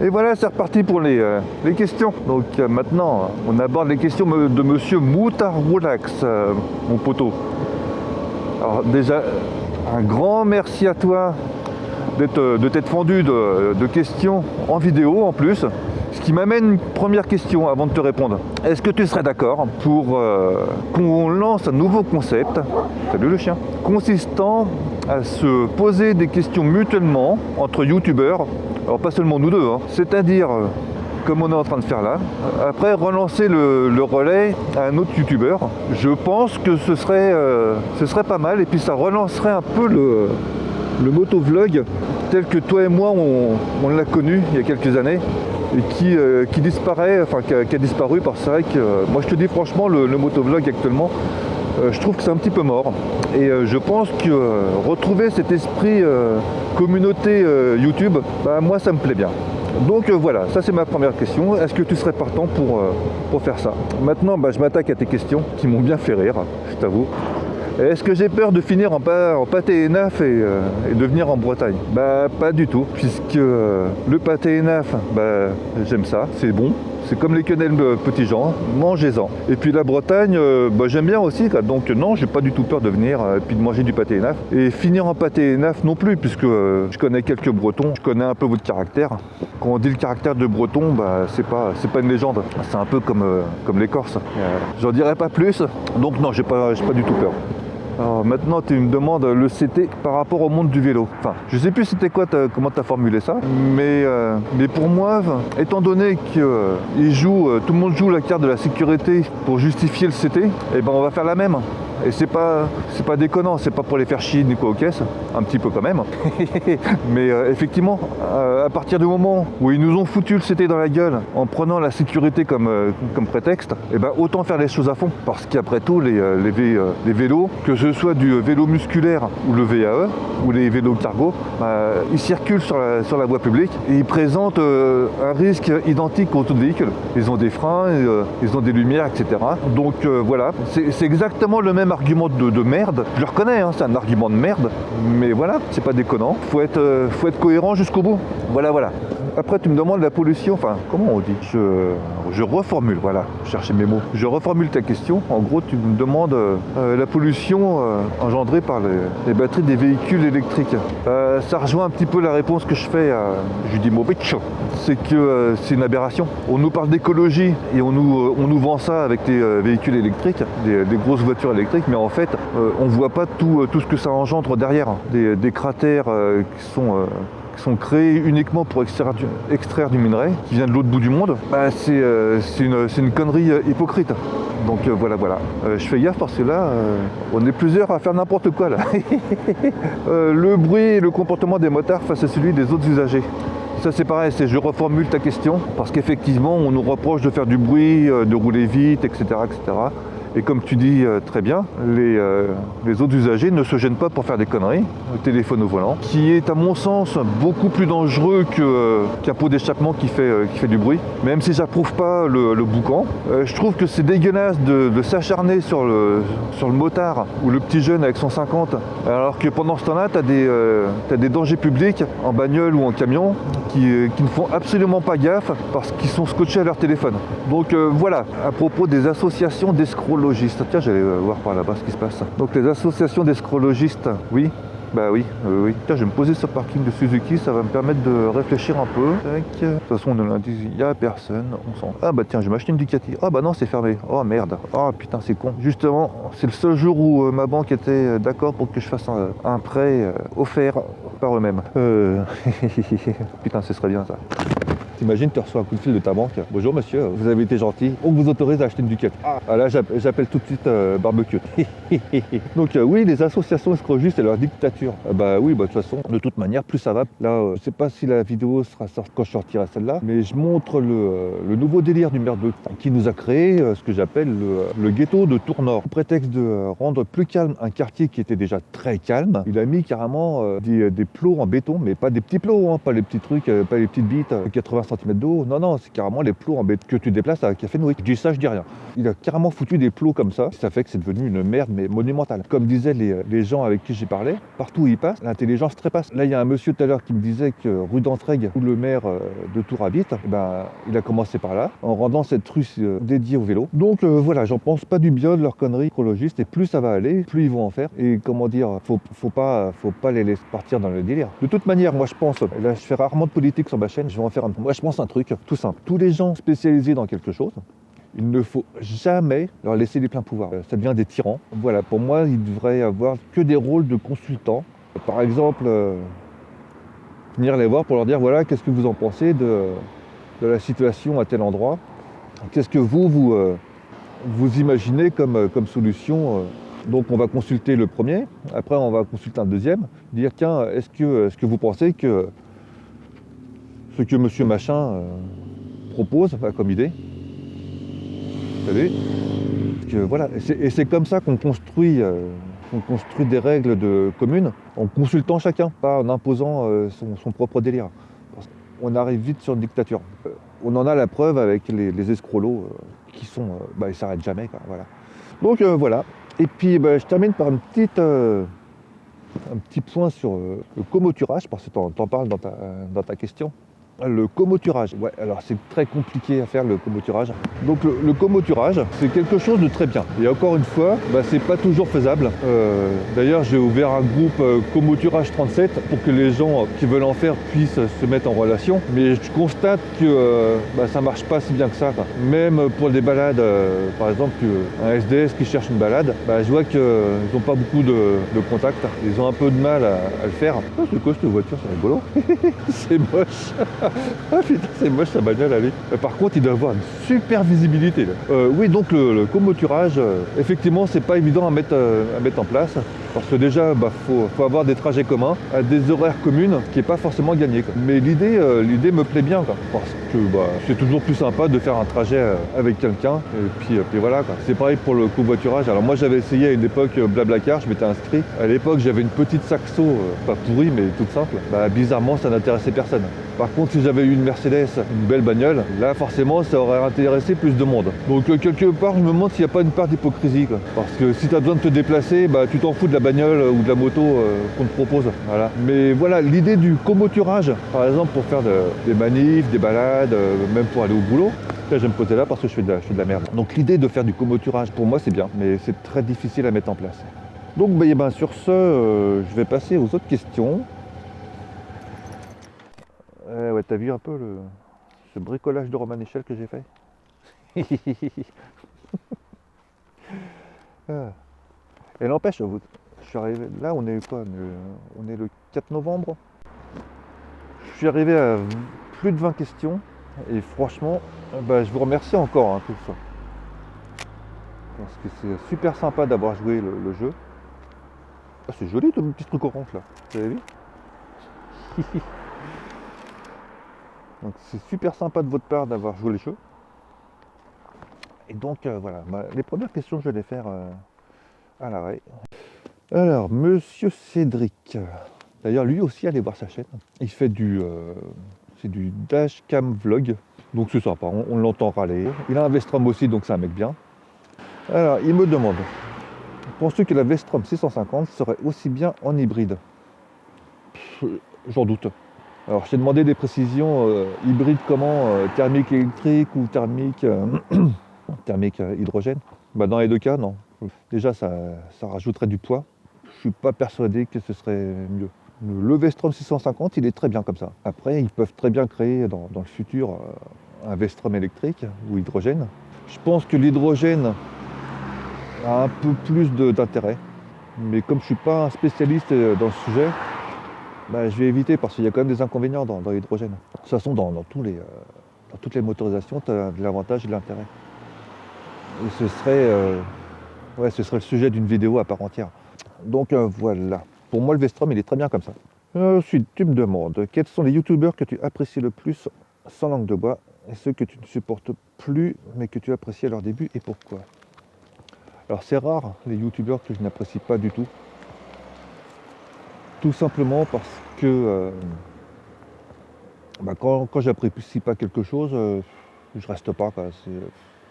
Et voilà, c'est reparti pour les questions. Donc maintenant, on aborde les questions de monsieur Moutaroulax, mon poteau. Alors déjà, un grand merci à toi de t'être fendu de questions en vidéo en plus. Ce qui m'amène une première question avant de te répondre. Est-ce que tu serais d'accord pour qu'on lance un nouveau concept, salut le chien, consistant à se poser des questions mutuellement entre youtubeurs, alors pas seulement nous deux, hein, c'est-à-dire, comme on est en train de faire là, après relancer le relais à un autre youtubeur. Je pense que ce serait pas mal et puis ça relancerait un peu le motovlog tel que toi et moi on l'a connu il y a quelques années et qui disparaît, enfin qui a disparu parce que c'est vrai que moi je te dis franchement le motovlog actuellement je trouve que c'est un petit peu mort et je pense que retrouver cet esprit communauté YouTube, bah, moi ça me plaît bien. Donc voilà, ça c'est ma première question. Est-ce que tu serais partant pour faire ça? Maintenant, bah, je m'attaque à tes questions qui m'ont bien fait rire, je t'avoue. Est-ce que j'ai peur de finir en pâté ENAF et de venir en Bretagne? Bah pas du tout, puisque le pâté ENAF, bah, j'aime ça, c'est bon. C'est comme les quenelles petits gens, mangez-en. Et puis la Bretagne, bah, j'aime bien aussi, quoi. Donc non, j'ai pas du tout peur de venir et puis de manger du pâté ENAF. Et finir en pâté ENAF non plus, puisque je connais quelques Bretons, je connais un peu votre caractère. Quand on dit le caractère de Breton, bah, c'est pas une légende, c'est un peu comme les Corses. J'en dirai pas plus, donc non, j'ai pas du tout peur. Alors maintenant tu me demandes le CT par rapport au monde du vélo. Enfin, je sais plus c'était quoi, comment tu as formulé ça, mais pour moi, étant donné que tout le monde joue la carte de la sécurité pour justifier le CT, et ben on va faire la même. Et c'est pas déconnant, c'est pas pour les faire chier ni quoi aux caisses, un petit peu quand même. Mais effectivement, à partir du moment où ils nous ont foutu le CT dans la gueule en prenant la sécurité comme prétexte, et ben autant faire les choses à fond. Parce qu'après tout, les vélos, que ce soit du vélo musculaire ou le VAE, ou les vélos cargo, ils circulent sur la voie publique et ils présentent un risque identique aux autres véhicules. Ils ont des freins, ils ont des lumières, etc. Donc voilà, c'est exactement le même argument de merde. Je le reconnais, hein, c'est un argument de merde, mais voilà, c'est pas déconnant. Faut être cohérent jusqu'au bout. Voilà. Après, tu me demandes la pollution, enfin, comment on dit? Je reformule, voilà, je cherchais mes mots. Je reformule ta question. En gros, tu me demandes la pollution engendrée par les batteries des véhicules électriques. Ça rejoint un petit peu la réponse que je fais à Judy Mobic. C'est que c'est une aberration. On nous parle d'écologie et on nous vend ça avec des véhicules électriques, des grosses voitures électriques, mais en fait, on voit pas tout ce que ça engendre derrière. Des cratères qui sont créés uniquement pour extraire du minerai qui vient de l'autre bout du monde, bah, c'est une connerie hypocrite. Donc voilà. Je fais gaffe parce que là, on est plusieurs à faire n'importe quoi là. Le bruit et le comportement des motards face à celui des autres usagers. Ça c'est pareil, je reformule ta question, parce qu'effectivement on nous reproche de faire du bruit, de rouler vite, etc. Et comme tu dis très bien, les autres usagers ne se gênent pas pour faire des conneries, le téléphone au volant, qui est à mon sens beaucoup plus dangereux qu'un pot d'échappement qui fait du bruit. Même si j'approuve pas le boucan, je trouve que c'est dégueulasse de s'acharner sur le motard ou le petit jeune avec son 50, alors que pendant ce temps-là, t'as des dangers publics en bagnole ou en camion qui ne font absolument pas gaffe parce qu'ils sont scotchés à leur téléphone. Donc voilà, à propos des associations d'escrocs, tiens, j'allais voir par là-bas ce qui se passe. Donc les associations d'escrologistes, oui. Bah oui. Tiens, je vais me poser sur le parking de Suzuki, ça va me permettre de réfléchir un peu. De toute façon, on a dit, il n'y a personne, on s'en... Ah bah tiens, je vais m'acheter une Ducati. Ah bah non, c'est fermé. Oh merde. Oh putain, c'est con. Justement, c'est le seul jour où ma banque était d'accord pour que je fasse un prêt offert par eux-mêmes. Putain, ce serait bien ça. T'imagines, tu reçois un coup de fil de ta banque. Bonjour monsieur, vous avez été gentil, on vous autorise à acheter une Ducati. Ah là, j'appelle tout de suite barbecue. Donc oui, les associations escrogistes et leur dictature. Bah oui, bah de toute façon, de toute manière, plus ça va. Là, je sais pas si la vidéo sera sortie quand je sortirai celle-là, mais je montre le nouveau délire du maire de qui nous a créé ce que j'appelle le ghetto de Tournord. Au prétexte de rendre plus calme un quartier qui était déjà très calme, il a mis carrément des plots en béton, mais pas des petits plots, hein, pas les petits trucs, pas les petites bites, 80 cm d'eau. Non, non, c'est carrément les plots en béton que tu déplaces à Café Noé. Je dis ça, je dis rien. Il a carrément foutu des plots comme ça fait que c'est devenu une merde, mais monumentale. Comme disaient les gens avec qui j'ai parlé, partout où il passe, l'intelligence trépasse. Là, il y a un monsieur tout à l'heure qui me disait que rue d'Entraigues, où le maire de Tours habite, il a commencé par là, en rendant cette rue dédiée au vélo. Donc voilà, j'en pense pas du bien de leur connerie écologiste, et plus ça va aller, plus ils vont en faire. Et comment dire, faut pas les laisser partir dans le délire. De toute manière, moi je pense, là je fais rarement de politique sur ma chaîne, je vais en faire un. Moi je pense un truc tout simple. Tous les gens spécialisés dans quelque chose, il ne faut jamais leur laisser les pleins pouvoirs. Ça devient des tyrans. Voilà, pour moi, il devrait y avoir que des rôles de consultants. Par exemple, venir les voir pour leur dire, voilà, qu'est-ce que vous en pensez de la situation à tel endroit? Qu'est-ce que vous imaginez comme solution? Donc on va consulter le premier, après on va consulter un deuxième, dire, tiens, est-ce que vous pensez que ce que monsieur machin propose comme idée, vous savez, que voilà, et c'est comme ça qu'on construit des règles de communes en consultant chacun, pas en imposant son propre délire. On arrive vite sur une dictature. On en a la preuve avec les escrolos qui sont, ils s'arrêtent jamais, quoi, voilà. Donc voilà. Et puis je termine par un petit point sur le comoturage, parce que t'en parles dans ta question. Le comoturage, ouais, alors c'est très compliqué à faire le comoturage. Donc le comoturage, c'est quelque chose de très bien. Et encore une fois, c'est pas toujours faisable. D'ailleurs, j'ai ouvert un groupe comoturage 37 pour que les gens qui veulent en faire puissent se mettre en relation. Mais je constate que ça marche pas si bien que ça, quoi. Même pour des balades, par exemple, un SDS qui cherche une balade, je vois qu'ils n'ont pas beaucoup de contacts. Ils ont un peu de mal à le faire. Oh, c'est quoi cette voiture, c'est rigolo. C'est moche. Ah putain, c'est moche sa bagnole, allez. Par contre, il doit avoir une super visibilité. Oui, donc le comoturage, effectivement, c'est pas évident à mettre en place. Parce que déjà, faut avoir des trajets communs, à des horaires communes, qui n'est pas forcément gagné, quoi. Mais l'idée me plaît bien, quoi, parce que c'est toujours plus sympa de faire un trajet avec quelqu'un. Et puis voilà, quoi. C'est pareil pour le covoiturage. Alors moi, j'avais essayé à une époque Blablacar, je m'étais inscrit. À l'époque, j'avais une petite Saxo, pas pourrie, mais toute simple. Bizarrement, ça n'intéressait personne. Par contre, si j'avais eu une Mercedes, une belle bagnole, là, forcément, ça aurait intéressé plus de monde. Donc quelque part, je me demande s'il n'y a pas une part d'hypocrisie, quoi. Parce que si tu as besoin de te déplacer, tu t'en fous de la bagnole ou de la moto qu'on te propose. Voilà. Mais voilà, l'idée du comoturage, par exemple, pour faire des manifs, des balades, même pour aller au boulot. Là, je vais me poser là parce que je fais de la merde. Donc l'idée de faire du comoturage, pour moi, c'est bien, mais c'est très difficile à mettre en place. Donc sur ce, je vais passer aux autres questions. Ouais, t'as vu un peu ce bricolage de Roman Échelle que j'ai fait? Et n'empêche, je suis arrivé, là on est quoi? On est le 4 novembre. Je suis arrivé à plus de 20 questions et franchement, je vous remercie encore, tout ça. Parce que c'est super sympa d'avoir joué le jeu. Ah, c'est joli, ton petit truc orange là, vous avez vu? Donc c'est super sympa de votre part d'avoir joué les jeux. Et donc voilà, les premières questions je vais les faire à l'arrêt. Alors, monsieur Cédric, d'ailleurs lui aussi allez voir sa chaîne. Il fait c'est du dashcam vlog, donc c'est sympa, on l'entend râler. Il a un Vestrom aussi, donc c'est un mec bien. Alors, il me demande, penses-tu que la Vestrom 650 serait aussi bien en hybride? J'en doute. Alors je t'ai demandé des précisions, hybride comment, thermique électrique ou thermique, thermique hydrogène? Dans les deux cas, non. Déjà ça rajouterait du poids. Je suis pas persuadé que ce serait mieux. Le Vestrom 650, il est très bien comme ça. Après, ils peuvent très bien créer dans le futur un Vestrom électrique ou hydrogène. Je pense que l'hydrogène a un peu plus d'intérêt. Mais comme je suis pas un spécialiste dans le sujet, je vais éviter parce qu'il y a quand même des inconvénients dans l'hydrogène. De toute façon, dans tous les Dans toutes les motorisations, tu as de l'avantage et de l'intérêt. Et ce serait le sujet d'une vidéo à part entière. Donc voilà. Pour moi, le V-Strom, il est très bien comme ça. Ensuite, tu me demandes, quels sont les youtubeurs que tu apprécies le plus sans langue de bois et ceux que tu ne supportes plus mais que tu apprécies à leur début et pourquoi? Alors c'est rare les youtubeurs que je n'apprécie pas du tout. Tout simplement parce que quand j'apprécie pas quelque chose, je reste pas, quoi.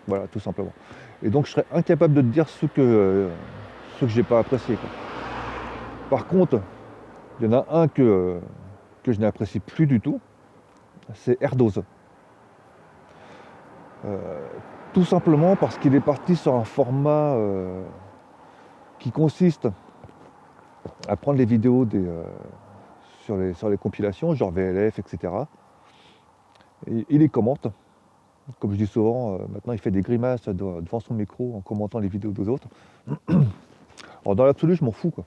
Voilà, tout simplement. Et donc je serais incapable de te dire ce que j'ai pas apprécié, quoi. Par contre, il y en a un que je n'apprécie plus du tout, c'est Erdose. Tout simplement parce qu'il est parti sur un format qui consiste à prendre les vidéos sur les compilations, genre VLF, etc. Et il les commente. Comme je dis souvent, maintenant il fait des grimaces devant son micro en commentant les vidéos des autres. Alors dans l'absolu, je m'en fous, quoi.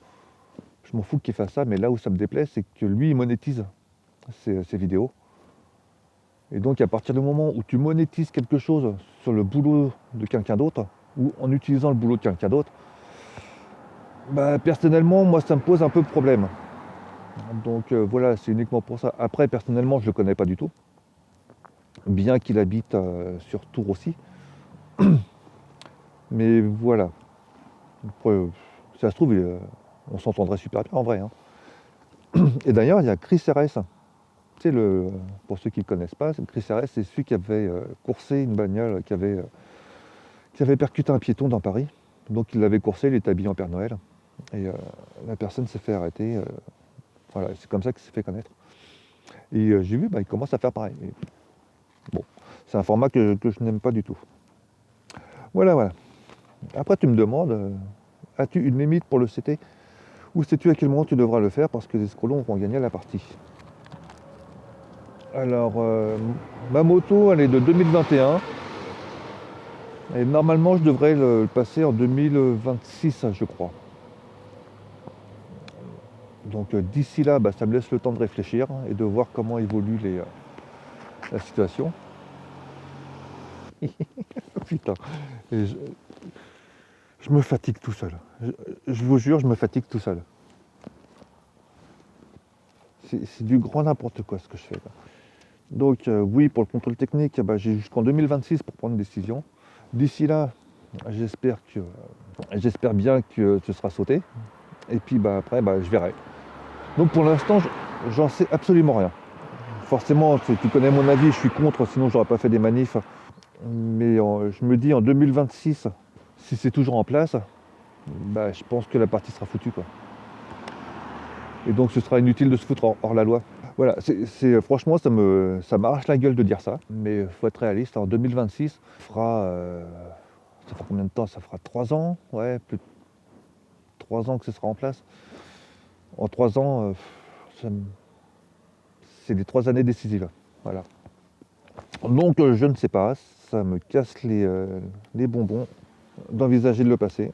Je m'en fous qu'il fasse ça, mais là où ça me déplaît, c'est que lui, il monétise ses vidéos. Et donc à partir du moment où tu monétises quelque chose sur le boulot de quelqu'un d'autre, ou en utilisant le boulot de quelqu'un d'autre, personnellement, moi ça me pose un peu de problème. Donc voilà, c'est uniquement pour ça. Après, personnellement, je ne le connais pas du tout, bien qu'il habite sur Tours aussi. Mais voilà. Après, si ça se trouve, on s'entendrait super bien en vrai, hein. Et d'ailleurs, il y a Chris RS. Tu sais, pour ceux qui ne le connaissent pas, Chris RS, c'est celui qui avait coursé une bagnole, qui avait percuté un piéton dans Paris. Donc il l'avait coursé, il était habillé en Père Noël. Et la personne s'est fait arrêter. Voilà, c'est comme ça qu'il s'est fait connaître. Et j'ai vu, il commence à faire pareil. Et bon, c'est un format que je n'aime pas du tout. Voilà, voilà. Après, tu me demandes, as-tu une limite pour le CT? Ou sais-tu à quel moment tu devras le faire parce que les escrolons auront gagné la partie? Alors, ma moto, elle est de 2021. Et normalement, je devrais le passer en 2026, je crois. Donc d'ici là, ça me laisse le temps de réfléchir et de voir comment évolue la situation. Putain, et je me fatigue tout seul. Je vous jure, je me fatigue tout seul. C'est du grand n'importe quoi ce que je fais là. Donc oui, pour le contrôle technique, j'ai jusqu'en 2026 pour prendre une décision. D'ici là, j'espère bien que ce sera sauté. Et puis après, je verrai. Donc pour l'instant, j'en sais absolument rien. Forcément, tu connais mon avis, je suis contre, sinon j'aurais pas fait des manifs. Mais je me dis en 2026, si c'est toujours en place, je pense que la partie sera foutue, quoi. Et donc ce sera inutile de se foutre hors la loi. Voilà, franchement ça m'arrache la gueule de dire ça, mais il faut être réaliste. En 2026, ça fera combien de temps? Ça fera 3 ans, ouais, plus de 3 ans que ce sera en place. En 3 ans, c'est les 3 années décisives. Voilà. Donc je ne sais pas, ça me casse les bonbons d'envisager de le passer.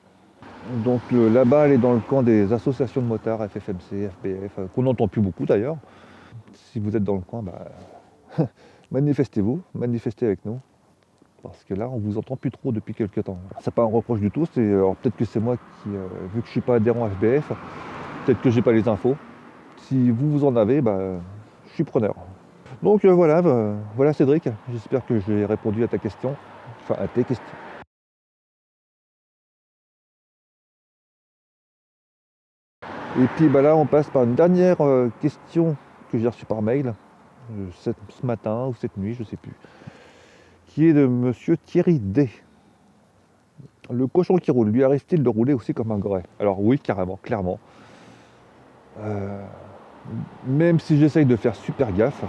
Donc la balle est dans le camp des associations de motards, FFMC, FPF, qu'on n'entend plus beaucoup d'ailleurs. Si vous êtes dans le coin, manifestez-vous, manifestez avec nous. Parce que là, on vous entend plus trop depuis quelques temps. C'est pas un reproche du tout, alors peut-être que c'est moi qui, vu que je suis pas adhérent à FBF, peut-être que j'ai pas les infos. Si vous en avez, je suis preneur. Donc voilà Cédric, j'espère que j'ai répondu à ta question, enfin à tes questions. Et puis là, on passe par une dernière question que j'ai reçue par mail, ce matin ou cette nuit, je sais plus, qui est de monsieur Thierry D. Le cochon qui roule, lui arrive-t-il de rouler aussi comme un goret? Alors oui, carrément, clairement. Même si j'essaye de faire super gaffe,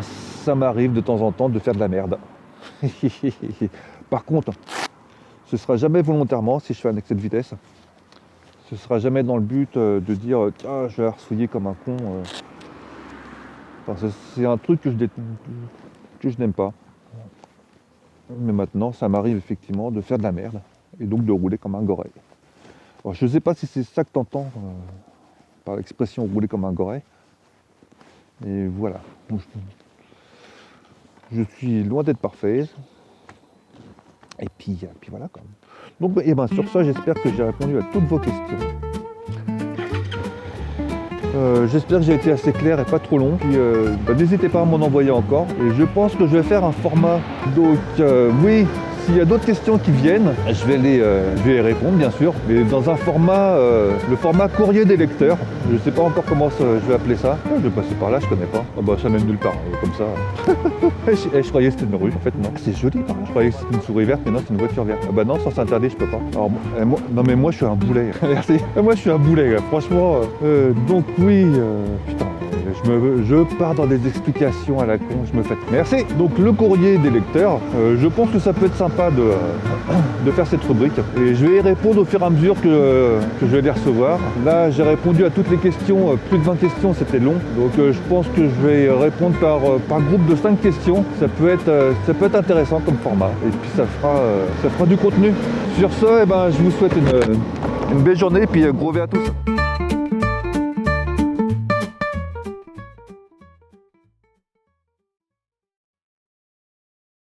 ça m'arrive de temps en temps de faire de la merde. Par contre, ce sera jamais volontairement si je fais un excès de vitesse. Ce sera jamais dans le but de dire ah, je vais arsouiller comme un con. Parce que c'est un truc que je n'aime pas. Mais maintenant, ça m'arrive effectivement de faire de la merde et donc de rouler comme un goret. Alors, je ne sais pas si c'est ça que tu entends par l'expression rouler comme un goret. Et voilà. Je suis loin d'être parfait. Et puis voilà quoi. Donc et ben, sur ça, j'espère que j'ai répondu à toutes vos questions. J'espère que j'ai été assez clair et pas trop long. Puis n'hésitez pas à m'en envoyer encore. Et je pense que je vais faire un format. Donc oui, s'il y a d'autres questions qui viennent, je vais y répondre bien sûr. Mais dans un format, le format courrier des lecteurs. Je ne sais pas encore comment je vais appeler ça. Je vais passer par là, je connais pas. Ah bah ça mène nulle part, comme ça. je croyais que c'était une rue, en fait non. C'est joli par là. Je croyais que c'était une souris verte, mais non c'est une voiture verte. Ah bah non, sans interdit, je peux pas. Alors non mais moi je suis un boulet. Merci. Moi je suis un boulet, là. Franchement. Donc oui, putain. Je pars dans des explications à la con, je me fatigue. Merci. Donc le courrier des lecteurs, je pense que ça peut être sympa de faire cette rubrique. Et je vais y répondre au fur et à mesure que je vais les recevoir. Là, j'ai répondu à toutes les questions, plus de 20 questions, c'était long. Donc je pense que je vais répondre par groupe de 5 questions. Ça peut être intéressant comme format. Et puis ça fera du contenu. Sur ce, eh ben, je vous souhaite une belle journée et puis gros V à tous.